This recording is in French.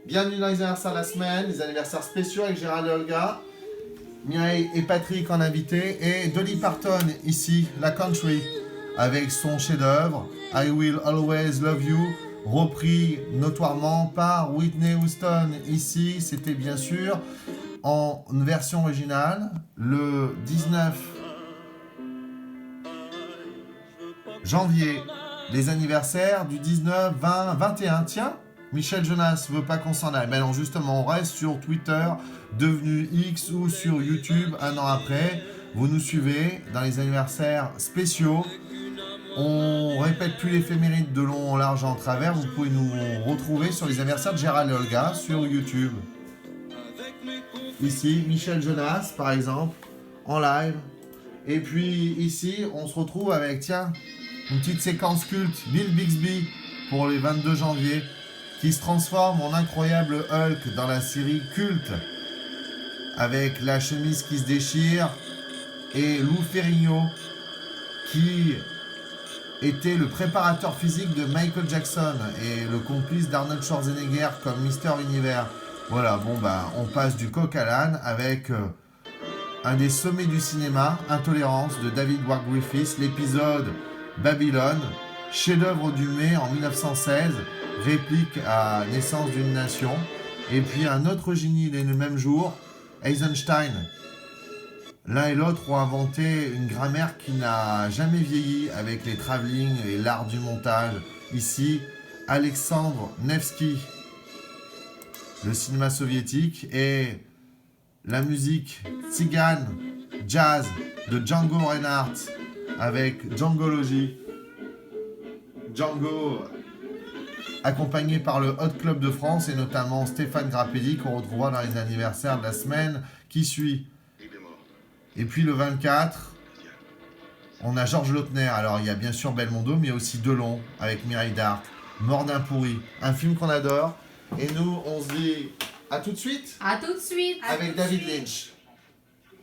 Bienvenue dans les anniversaires de la semaine, les anniversaires spéciaux avec Gérald et Olga, Mireille et Patrick en invité, et Dolly Parton ici, la country, avec son chef-d'œuvre I Will Always Love You, repris notoirement par Whitney Houston. Ici, c'était bien sûr en version originale, le 19 janvier, les anniversaires du 19, 20, 21. Tiens, Michel Jonas veut pas qu'on s'en aille. Mais non, justement, on reste sur Twitter, devenu X, ou sur YouTube un an après. Vous nous suivez dans les anniversaires spéciaux. On répète plus l'éphéméride de long en large en travers. Vous pouvez nous retrouver sur les anniversaires de Gérald et Olga sur YouTube. Ici, Michel Jonas, par exemple, en live. Et puis ici, on se retrouve avec, tiens, une petite séquence culte, Bill Bixby, pour les 22 janvier, qui se transforme en incroyable Hulk dans la série culte, avec la chemise qui se déchire, et Lou Ferrigno, qui était le préparateur physique de Michael Jackson, et le complice d'Arnold Schwarzenegger comme Mister Univers. Voilà, bon bah, on passe du coq à l'âne avec un des sommets du cinéma, Intolérance, de David Ward Griffiths, l'épisode Babylone, chef-d'œuvre du mai en 1916, réplique à Naissance d'une nation, et puis un autre génie né le même jour, Eisenstein. L'un et l'autre ont inventé une grammaire qui n'a jamais vieilli avec les travelling et l'art du montage. Ici, Alexandre Nevsky, le cinéma soviétique, et la musique tzigane, jazz de Django Reinhardt avec Djangology. Django accompagné par le Hot Club de France et notamment Stéphane Grappelli qu'on retrouvera dans les anniversaires de la semaine qui suit. Et puis le 24, on a Georges Lautner. Alors il y a bien sûr Belmondo, mais il y a aussi Delon avec Mireille d'Arc, Mort d'un pourri, un film qu'on adore. Et nous, on se dit à tout de suite. À tout de suite. Avec David Lynch.